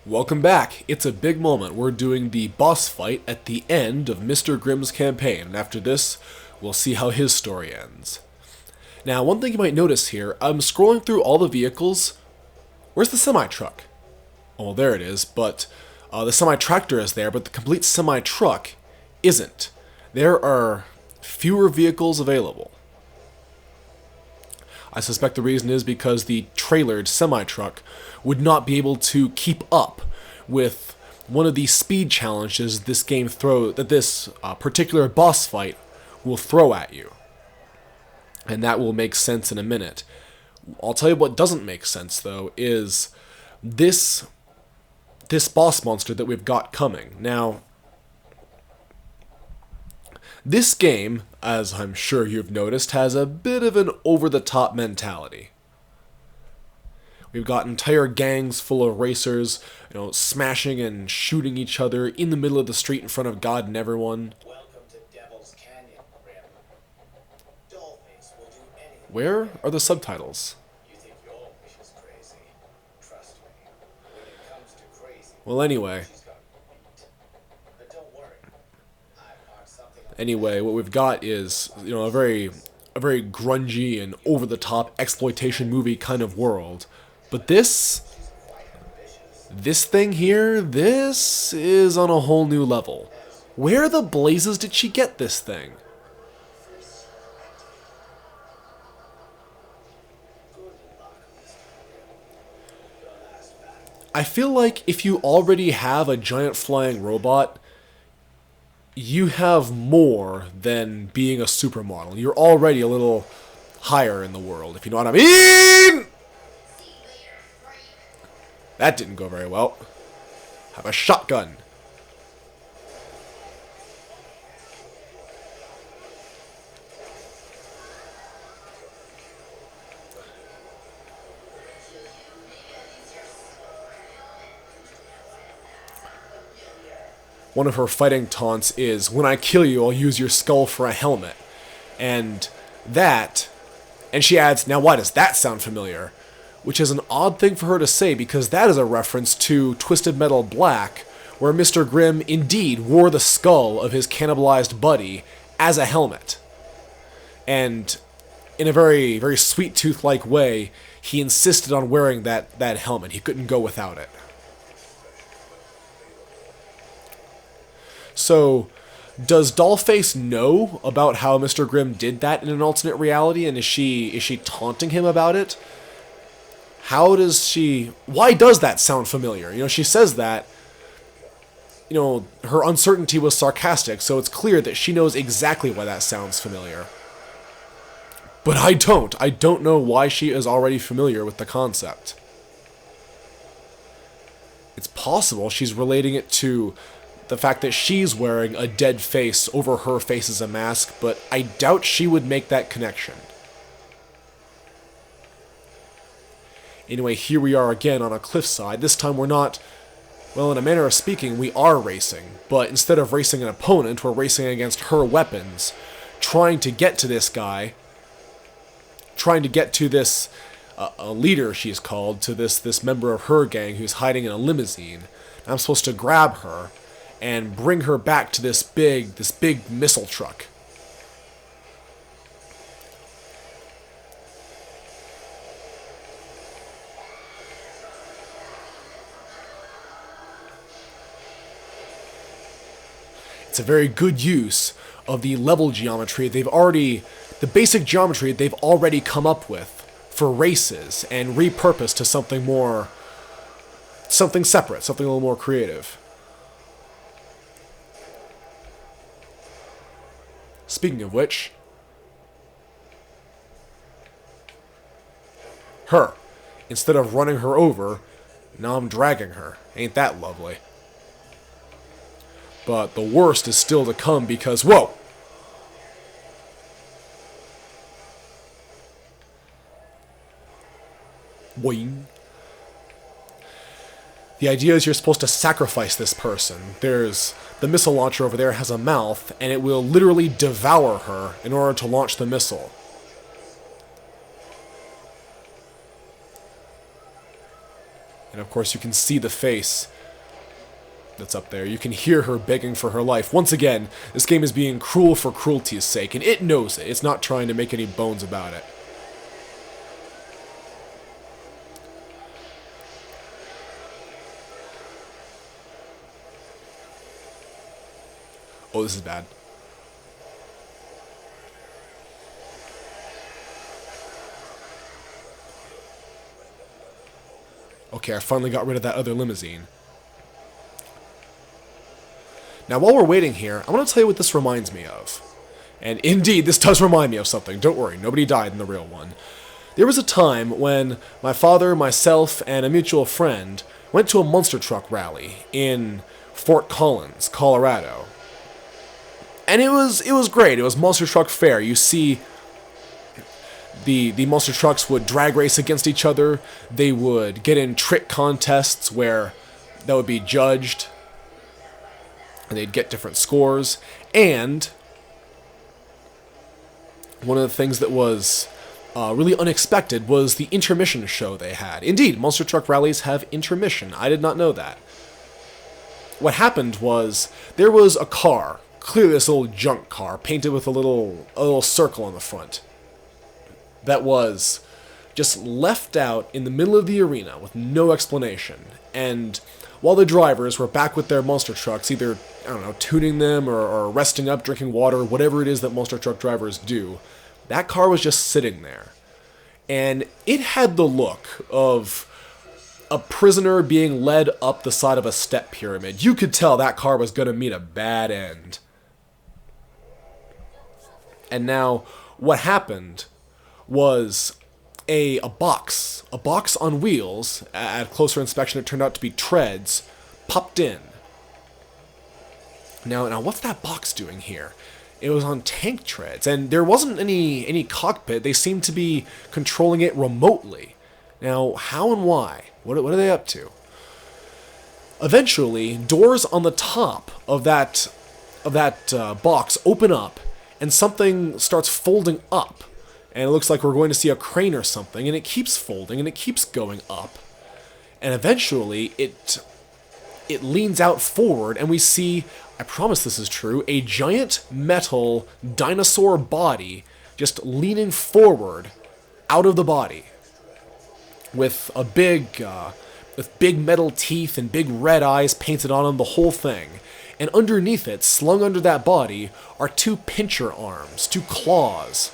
Welcome back. It's a big moment. We're doing the boss fight at the end of Mr. Grimm's campaign, and after this, we'll see how his story ends. Now, one thing you might notice here, I'm scrolling through all the vehicles. Where's the semi-truck? Oh, there it is, but the semi-tractor is there, but the complete semi-truck isn't. There are fewer vehicles available. I suspect the reason is because the trailered semi-truck would not be able to keep up with one of the speed challenges this particular boss fight will throw at you. And that will make sense in a minute. I'll tell you what doesn't make sense, though, is this boss monster that we've got coming. Now, this game, as I'm sure you've noticed, has a bit of an over-the-top mentality. We've got entire gangs full of racers, smashing and shooting each other in the middle of the street in front of God and everyone. Welcome to Devil's Canyon, Grim. Dollface will do anything. Where are the subtitles? You think your wish is crazy? Trust me. When it comes to crazy, Well, anyway. she's got beat. But don't worry. I've marked something on Anyway, what we've got is, a very grungy and over-the-top exploitation movie kind of world. But this thing here, this is on a whole new level. Where the blazes did she get this thing? I feel like if you already have a giant flying robot, you have more than being a supermodel. You're already a little higher in the world, if you know what I mean! That didn't go very well. Have a shotgun. One of her fighting taunts is, when I kill you, I'll use your skull for a helmet. And she adds, now why does that sound familiar? Which is an odd thing for her to say, because that is a reference to Twisted Metal Black, where Mr. Grimm indeed wore the skull of his cannibalized buddy as a helmet. And in a very, very Sweet Tooth-like way, he insisted on wearing that helmet. He couldn't go without it. So, does Dollface know about how Mr. Grimm did that in an alternate reality, and is she taunting him about it? Why does that sound familiar? She says that, her uncertainty was sarcastic, so it's clear that she knows exactly why that sounds familiar. But I don't know why she is already familiar with the concept. It's possible she's relating it to the fact that she's wearing a dead face over her face as a mask, but I doubt she would make that connection. Anyway, here we are again on a cliffside. This time we're not, well, in a manner of speaking, we are racing. But instead of racing an opponent, we're racing against her weapons, trying to get to this guy, trying to get to this a leader, she's called, to this member of her gang who's hiding in a limousine. And I'm supposed to grab her and bring her back to this big missile truck. It's a very good use of the level geometry the basic geometry they've already come up with for races and repurposed to something separate, something a little more creative. Speaking of which, her. Instead of running her over, now I'm dragging her. Ain't that lovely? But the worst is still to come because, whoa! Boing. The idea is you're supposed to sacrifice this person. The missile launcher over there has a mouth, and it will literally devour her in order to launch the missile. And of course you can see the face that's up there. You can hear her begging for her life. Once again, this game is being cruel for cruelty's sake, and it knows it. It's not trying to make any bones about it. Oh, this is bad. Okay, I finally got rid of that other limousine. Now, while we're waiting here, I want to tell you what this reminds me of. And indeed, this does remind me of something. Don't worry, nobody died in the real one. There was a time when my father, myself, and a mutual friend went to a monster truck rally in Fort Collins, Colorado. And it was great. It was monster truck fair. You see, the monster trucks would drag race against each other. They would get in trick contests where that would be judged, and they'd get different scores. And one of the things that was really unexpected was the intermission show they had. Indeed, monster truck rallies have intermission. I did not know that. What happened was there was a car, clearly this little junk car, painted with a little circle on the front, that was just left out in the middle of the arena with no explanation. And while the drivers were back with their monster trucks, either, I don't know, tuning them or resting up, drinking water, whatever it is that monster truck drivers do, that car was just sitting there. And it had the look of a prisoner being led up the side of a step pyramid. You could tell that car was going to meet a bad end. And now, what happened was a box on wheels, at closer inspection it turned out to be treads, popped in. Now what's that box doing here? It was on tank treads, and there wasn't any cockpit. They seemed to be controlling it remotely. Now, how and why? What are they up to? Eventually, doors on the top of that box open up, and something starts folding up. And it looks like we're going to see a crane or something, and it keeps folding, and it keeps going up. And eventually, it leans out forward, and we see, I promise this is true, a giant metal dinosaur body just leaning forward out of the body. With big metal teeth and big red eyes painted on them, the whole thing. And underneath it, slung under that body, are two pincher arms, two claws.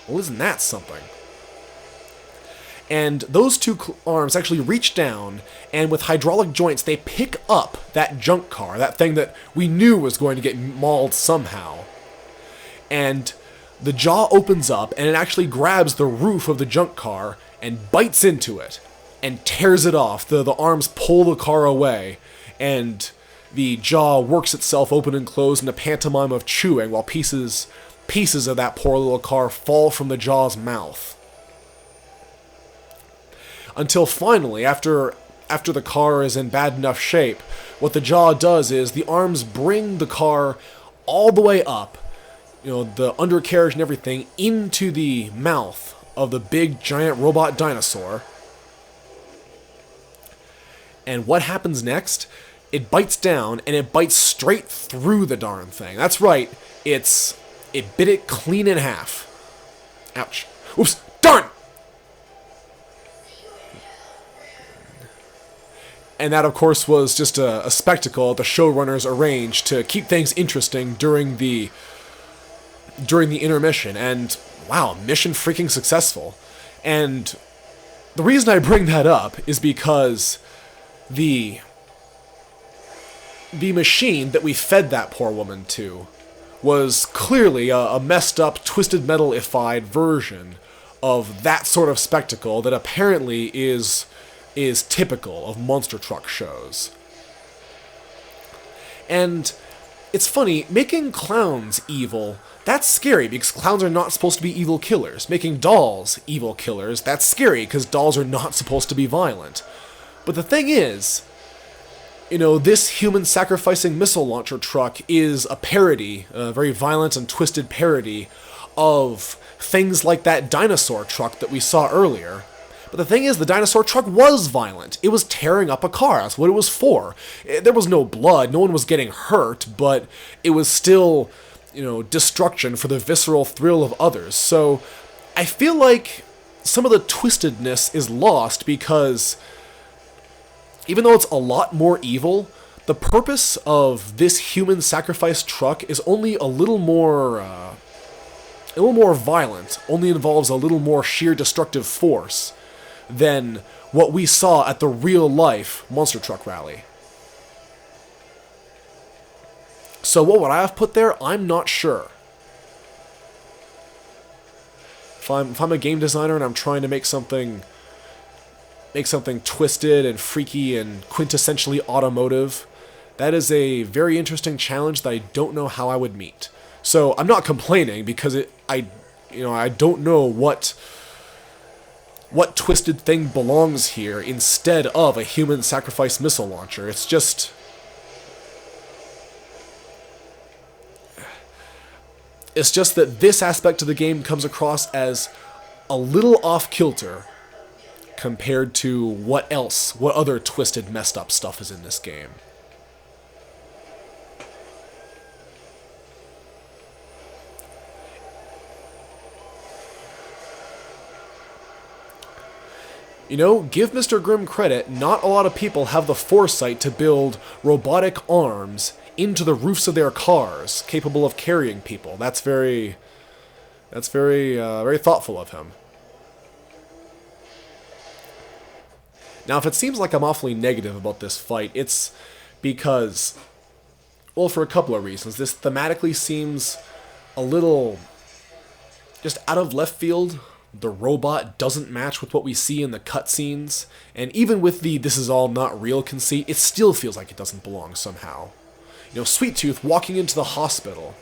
Well, isn't that something? And those two arms actually reach down, and with hydraulic joints, they pick up that junk car, that thing that we knew was going to get mauled somehow. And the jaw opens up, and it actually grabs the roof of the junk car and bites into it and tears it off. The arms pull the car away, and the jaw works itself open and close in a pantomime of chewing while pieces of that poor little car fall from the jaw's mouth. Until finally, after the car is in bad enough shape, what the jaw does is the arms bring the car all the way up, the undercarriage and everything, into the mouth of the big giant robot dinosaur. And what happens next? It bites down, and it bites straight through the darn thing. That's right, it bit it clean in half. Ouch. Oops, darn! And that, of course, was just a spectacle the showrunners arranged to keep things interesting during the intermission. And, wow, mission freaking successful. And the reason I bring that up is because the machine that we fed that poor woman to was clearly a messed up, twisted metal-ified version of that sort of spectacle that apparently is typical of monster truck shows. And it's funny, making clowns evil, that's scary because clowns are not supposed to be evil killers. Making dolls evil killers, that's scary because dolls are not supposed to be violent. But the thing is, this human-sacrificing missile launcher truck is a parody, a very violent and twisted parody of things like that dinosaur truck that we saw earlier. But the thing is, the dinosaur truck was violent. It was tearing up a car. That's what it was for. There was no blood. No one was getting hurt, but it was still, destruction for the visceral thrill of others. So I feel like some of the twistedness is lost because even though it's a lot more evil, the purpose of this human sacrifice truck is only a little more violent, only involves a little more sheer destructive force than what we saw at the real-life Monster Truck Rally. So what would I have put there? I'm not sure. If I'm a game designer and I'm trying to make something twisted and freaky and quintessentially automotive, that is a very interesting challenge that I don't know how I would meet. So I'm not complaining because I don't know what twisted thing belongs here instead of a human sacrifice missile launcher. It's just that this aspect of the game comes across as a little off-kilter compared to what other twisted, messed up stuff is in this game. Give Mr. Grimm credit, not a lot of people have the foresight to build robotic arms into the roofs of their cars, capable of carrying people. That's very thoughtful of him. Now, if it seems like I'm awfully negative about this fight, it's because, well, for a couple of reasons. This thematically seems a little just out of left field. The robot doesn't match with what we see in the cutscenes, and even with the "this is all not real" conceit, it still feels like it doesn't belong somehow. Sweet Tooth walking into the hospital.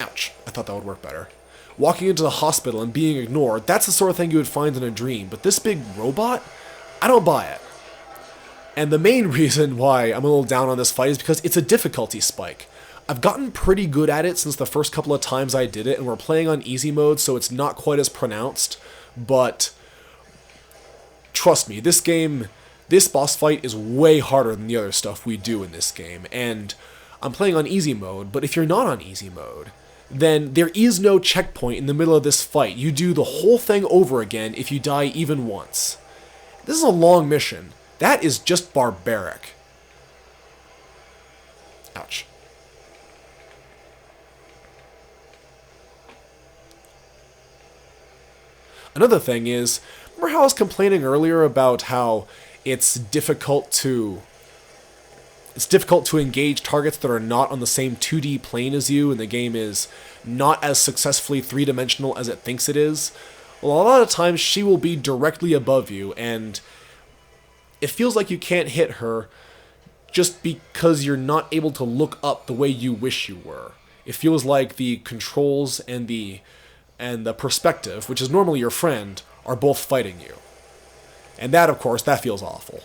Ouch, I thought that would work better. Walking into the hospital and being ignored, that's the sort of thing you would find in a dream, but this big robot? I don't buy it. And the main reason why I'm a little down on this fight is because it's a difficulty spike. I've gotten pretty good at it since the first couple of times I did it, and we're playing on easy mode, so it's not quite as pronounced, but trust me, this boss fight is way harder than the other stuff we do in this game, and I'm playing on easy mode, but if you're not on easy mode, then there is no checkpoint in the middle of this fight. You do the whole thing over again if you die even once. This is a long mission. That is just barbaric. Ouch. Another thing is, remember how I was complaining earlier about how it's difficult to engage targets that are not on the same 2D plane as you, and the game is not as successfully three-dimensional as it thinks it is? Well, a lot of times she will be directly above you, and it feels like you can't hit her just because you're not able to look up the way you wish you were. It feels like the controls and the perspective, which is normally your friend, are both fighting you. And that, of course, that feels awful.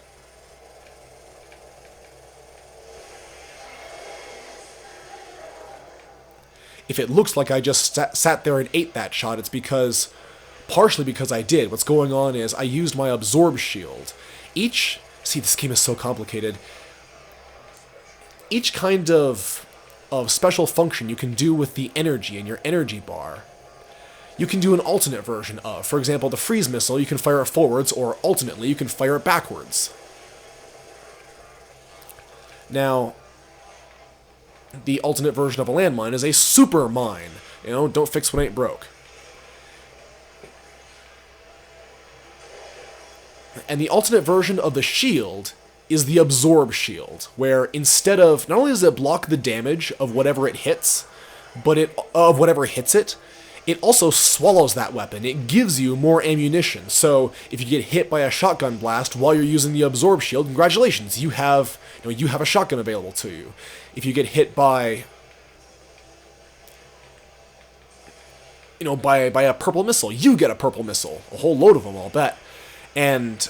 If it looks like I just sat there and ate that shot, it's partially because I did. What's going on is I used my absorb shield. See, this game is so complicated. Each kind of special function you can do with the energy in your energy bar, you can do an alternate version of. For example, the freeze missile, you can fire it forwards, or alternately, you can fire it backwards. Now, the alternate version of a landmine is a super mine. Don't fix what ain't broke. And the alternate version of the shield is the absorb shield, where instead of, not only does it block the damage of whatever it hits, but of whatever hits it, it also swallows that weapon. It gives you more ammunition. So if you get hit by a shotgun blast while you're using the absorb shield, congratulations, you have a shotgun available to you. If you get hit by a purple missile, you get a purple missile. A whole load of them, I'll bet. And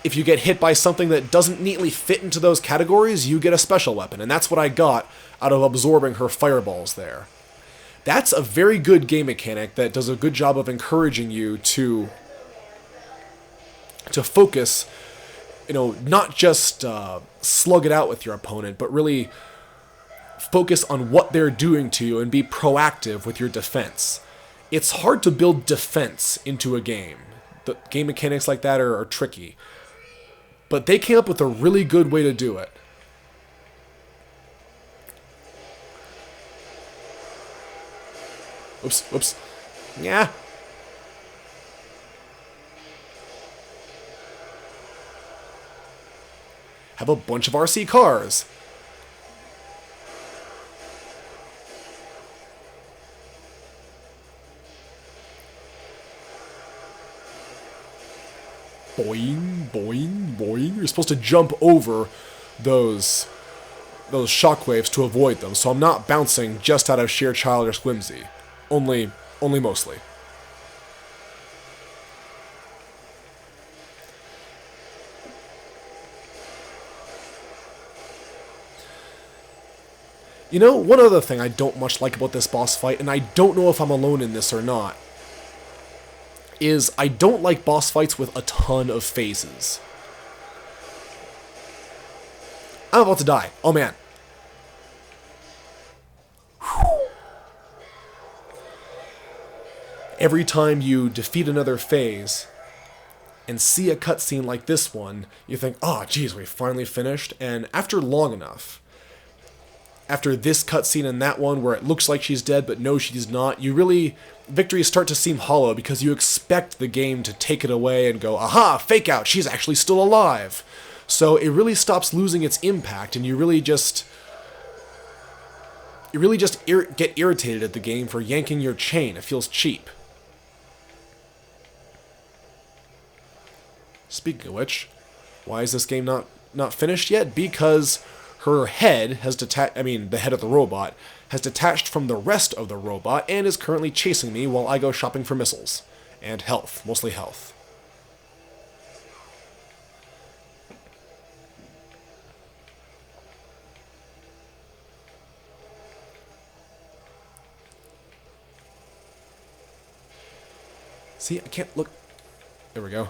if you get hit by something that doesn't neatly fit into those categories, you get a special weapon. And that's what I got out of absorbing her fireballs there. That's a very good game mechanic that does a good job of encouraging you to to focus, not just slug it out with your opponent, but really focus on what they're doing to you and be proactive with your defense. It's hard to build defense into a game. The game mechanics like that are tricky. But they came up with a really good way to do it. Oops. Yeah. Have a bunch of RC cars. Boing, boing, boing. You're supposed to jump over those shockwaves to avoid them, so I'm not bouncing just out of sheer childish whimsy. Only mostly. One other thing I don't much like about this boss fight, and I don't know if I'm alone in this or not, is I don't like boss fights with a ton of phases. I'm about to die. Oh man. Every time you defeat another phase and see a cutscene like this one, you think, oh geez, we finally finished. And after long enough, after this cutscene and that one where it looks like she's dead but no she's not, victories start to seem hollow because you expect the game to take it away and go, aha, fake out, she's actually still alive. So it really stops losing its impact, and you really just get irritated at the game for yanking your chain. It feels cheap. Speaking of which, why is this game not finished yet? Because her head has the head of the robot has detached from the rest of the robot and is currently chasing me while I go shopping for missiles. And health, mostly health. See, I can't look. There we go.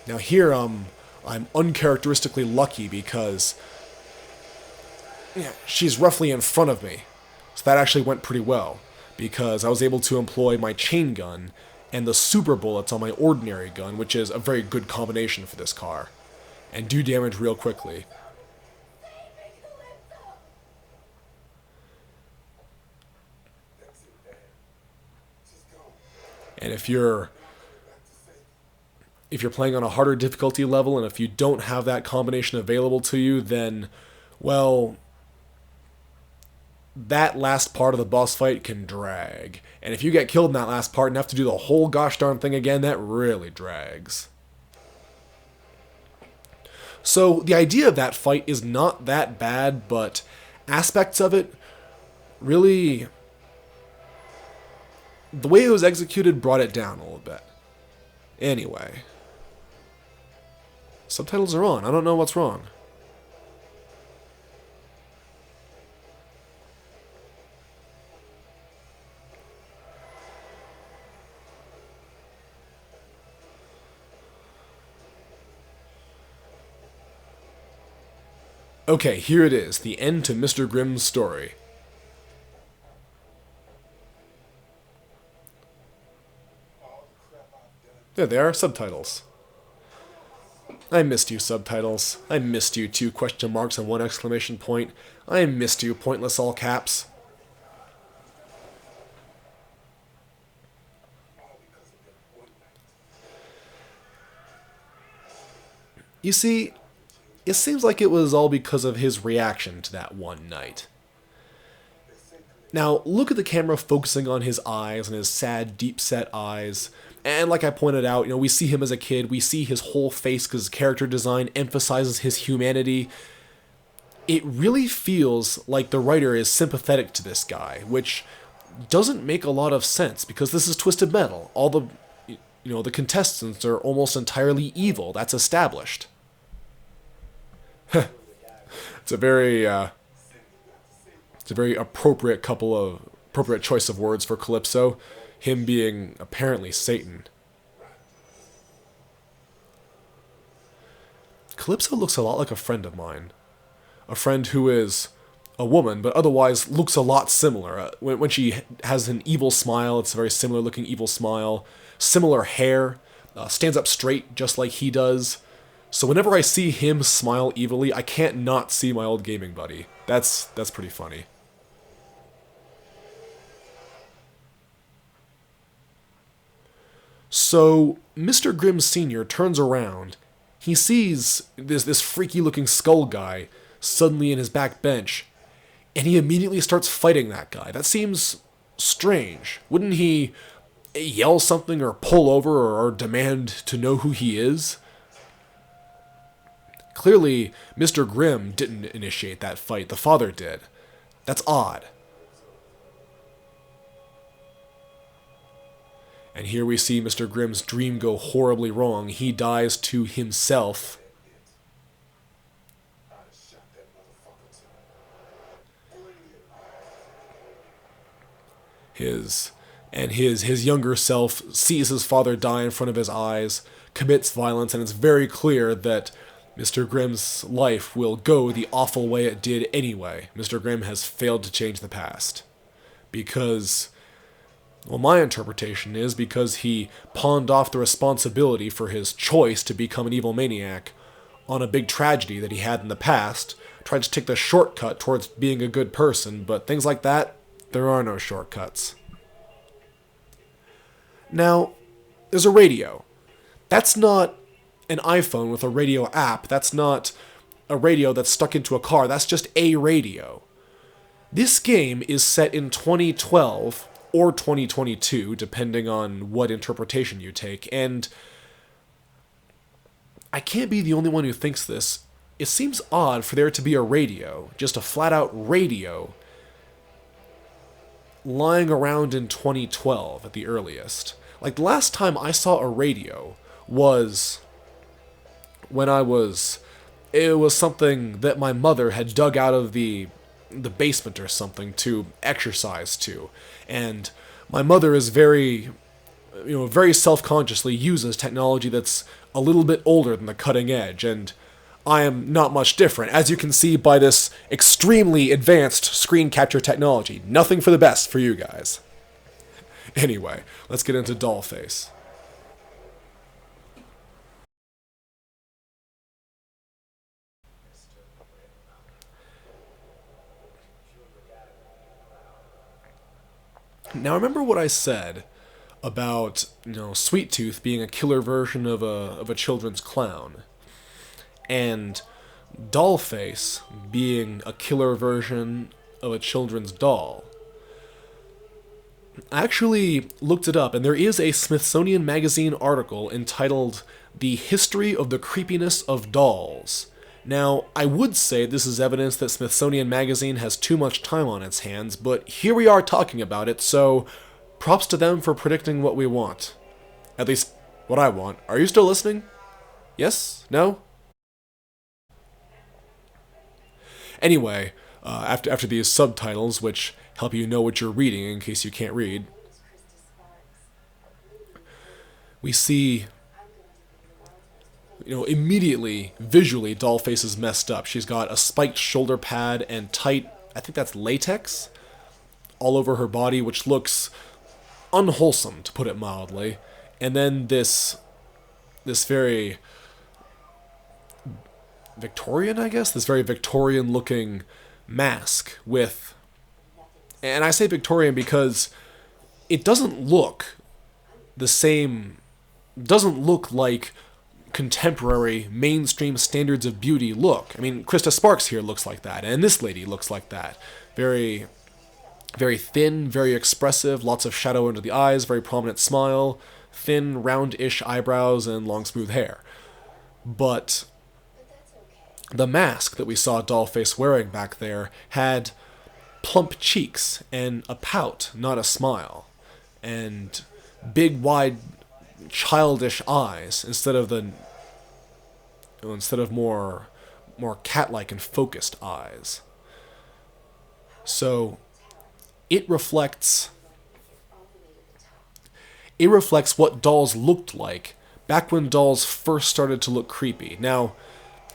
Now here, I'm uncharacteristically lucky because she's roughly in front of me. So that actually went pretty well, because I was able to employ my chain gun and the super bullets on my ordinary gun, which is a very good combination for this car, and do damage real quickly. And if you're playing on a harder difficulty level, and if you don't have that combination available to you, then, well, that last part of the boss fight can drag. And if you get killed in that last part and have to do the whole gosh darn thing again, that really drags. So the idea of that fight is not that bad, but aspects of it really, the way it was executed brought it down a little bit. Anyway. Subtitles are on. I don't know what's wrong. Okay, here it is. The end to Mr. Grimm's story. There they are, subtitles. I missed you, subtitles. I missed you, 2 question marks and 1 exclamation point. I missed you, pointless all caps. You see, it seems like it was all because of his reaction to that one night. Now, look at the camera focusing on his eyes and his sad, deep-set eyes. And like I pointed out, we see him as a kid, we see his whole face because his character design emphasizes his humanity. It really feels like the writer is sympathetic to this guy, which doesn't make a lot of sense because this is Twisted Metal. All the contestants are almost entirely evil. That's established. It's a very It's a very appropriate choice of words for Calypso, him being apparently Satan. Calypso looks a lot like a friend of mine. A friend who is a woman, but otherwise looks a lot similar. When she has an evil smile, it's a very similar looking evil smile. Similar hair, stands up straight just like he does. So whenever I see him smile evilly, I can't not see my old gaming buddy. That's pretty funny. So Mr. Grimm Sr. turns around. He sees this freaky looking skull guy suddenly in his back bench, and he immediately starts fighting that guy. That seems strange. Wouldn't he yell something or pull over or demand to know who he is? Clearly, Mr. Grimm didn't initiate that fight. The father did. That's odd. And here we see Mr. Grimm's dream go horribly wrong. He dies to himself. His younger self sees his father die in front of his eyes, commits violence, and it's very clear that Mr. Grimm's life will go the awful way it did anyway. Mr. Grimm has failed to change the past. Because, well, my interpretation is because he pawned off the responsibility for his choice to become an evil maniac on a big tragedy that he had in the past, tried to take the shortcut towards being a good person, but things like that, there are no shortcuts. Now, there's a radio. That's not an iPhone with a radio app. That's not a radio that's stuck into a car. That's just a radio. This game is set in 2012 or 2022, depending on what interpretation you take, and I can't be the only one who thinks this. It seems odd for there to be a radio, just a flat-out radio, lying around in 2012 at the earliest. Like, the last time I saw a radio was when it was something that my mother had dug out of the basement or something to exercise to. And my mother is very self-consciously uses technology that's a little bit older than the cutting edge, and I am not much different, as you can see by this extremely advanced screen capture technology. Nothing for the best for you guys. Anyway, let's get into Dollface. Now remember what I said about, Sweet Tooth being a killer version of a children's clown, and Dollface being a killer version of a children's doll. I actually looked it up, and there is a Smithsonian Magazine article entitled "The History of the Creepiness of Dolls." Now, I would say this is evidence that Smithsonian Magazine has too much time on its hands, but here we are talking about it, so props to them for predicting what we want. At least, what I want. Are you still listening? Yes? No? Anyway, after these subtitles, which help you know what you're reading in case you can't read, we see, immediately, visually, Dollface is messed up. She's got a spiked shoulder pad and tight, I think that's latex, all over her body, which looks unwholesome, to put it mildly. And then this very Victorian, I guess? This very Victorian-looking mask with... And I say Victorian because it doesn't look the same... doesn't look like contemporary, mainstream standards of beauty look. I mean, Krista Sparks here looks like that, and this lady looks like that. Very, very thin, very expressive, lots of shadow under the eyes, very prominent smile, thin, round-ish eyebrows, and long, smooth hair. But the mask that we saw Dollface wearing back there had plump cheeks and a pout, not a smile, and big, wide, childish eyes instead of more cat-like and focused eyes. So it reflects it reflects what dolls looked like back when dolls first started to look creepy. Now,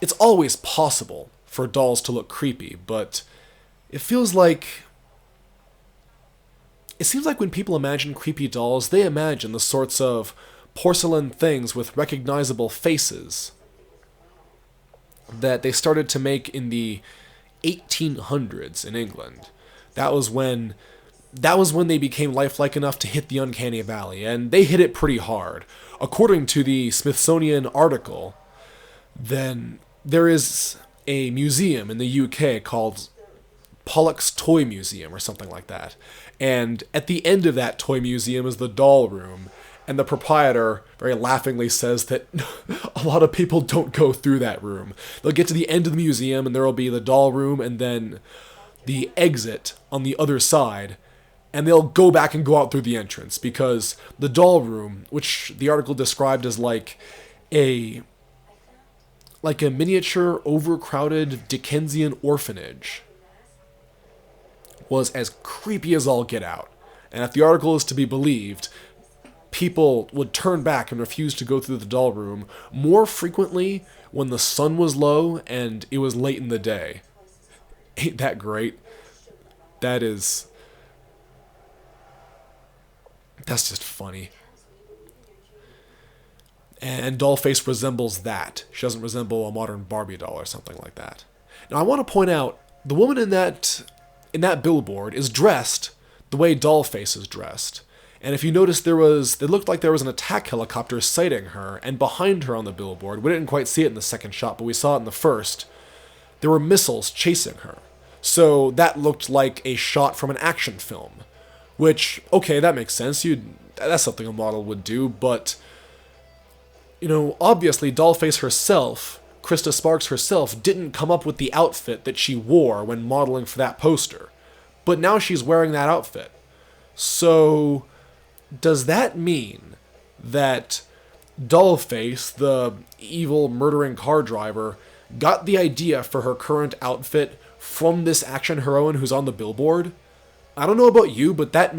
it's always possible for dolls to look creepy, but it feels like it seems like when people imagine creepy dolls, they imagine the sorts of porcelain things with recognizable faces that they started to make in the 1800s in England. That was when they became lifelike enough to hit the uncanny valley, and they hit it pretty hard. According to the Smithsonian article, then there is a museum in the UK called Pollock's Toy Museum or something like that. And at the end of that toy museum is the doll room. And the proprietor very laughingly says that a lot of people don't go through that room. They'll get to the end of the museum and there will be the doll room and then the exit on the other side. And they'll go back and go out through the entrance because the doll room, which the article described as like a miniature overcrowded Dickensian orphanage, was as creepy as all get out. And if the article is to be believed, people would turn back and refuse to go through the doll room more frequently when the sun was low and it was late in the day. Ain't that great? That's just funny. And Dollface resembles that. She doesn't resemble a modern Barbie doll or something like that. Now I want to point out, the woman in that billboard is dressed the way Dollface is dressed. And if you notice, it looked like there was an attack helicopter sighting her, and behind her on the billboard, we didn't quite see it in the second shot, but we saw it in the first, there were missiles chasing her. So that looked like a shot from an action film. Which, okay, that makes sense. That's something a model would do, but, obviously Dollface herself, Krista Sparks herself, didn't come up with the outfit that she wore when modeling for that poster. But now she's wearing that outfit. So, does that mean that Dollface, the evil murdering car driver, got the idea for her current outfit from this action heroine who's on the billboard? I don't know about you, but that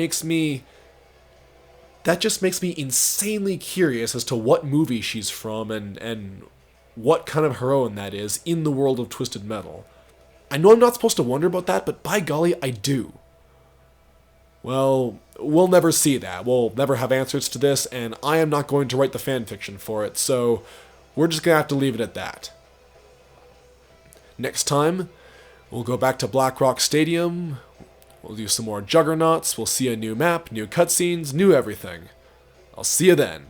just makes me insanely curious as to what movie she's from and what kind of heroine that is in the world of Twisted Metal. I know I'm not supposed to wonder about that, but by golly, I do. Well, we'll never see that. We'll never have answers to this, and I am not going to write the fanfiction for it, so we're just going to have to leave it at that. Next time, we'll go back to Black Rock Stadium. We'll do some more Juggernauts. We'll see a new map, new cutscenes, new everything. I'll see you then.